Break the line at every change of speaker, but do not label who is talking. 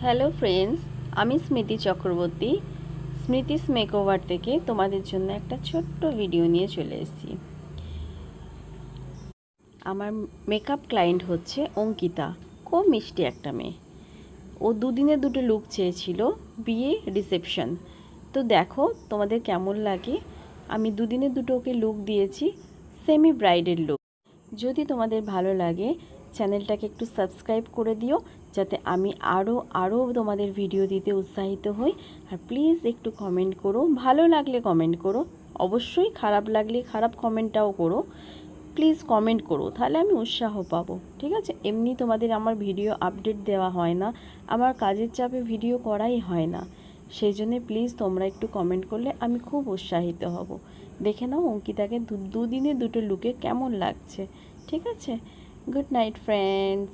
Hello friends, আমি স্মৃতি Chakraborty স্মৃতিস makeover থেকে তোমাদের জন্য একটা ছোট্ট ভিডিও নিয়ে চলে এসেছি। আমার মেকআপ ক্লায়েন্ট হচ্ছে অঙ্কিতা। খুব মিষ্টি একটা মেয়ে। ও দুদিনে দুটো লুক চেয়েছিল, বিয়ে রিসেপশন। তো দেখো তোমাদের কেমন লাগে। আমি দুদিনে দুটো ওকে লুক দিয়েছি, সেমি ব্রাইডের লুক। যদি তোমাদের ভালো লাগে চ্যানেলটাকে একটু সাবস্ক্রাইব করে দিও, যাতে আমি আরও তোমাদের ভিডিও দিতে উৎসাহিত হই। আর প্লিজ একটু কমেন্ট করো, ভালো লাগলে কমেন্ট করো, অবশ্যই খারাপ লাগলে খারাপ কমেন্টটাও করো। প্লিজ কমেন্ট করো, তাহলে আমি উৎসাহ পাবো। ঠিক আছে? এমনি তোমাদের আমার ভিডিও আপডেট দেওয়া হয় না, আমার কাজের চাপে ভিডিও করাই হয় না। সেই জন্যে প্লিজ তোমরা একটু কমেন্ট করলে আমি খুব উৎসাহিত হব। দেখে নাও অঙ্কিতাকে দুদিনে দুটো লুকে কেমন লাগছে। ঠিক আছে? Good night friends.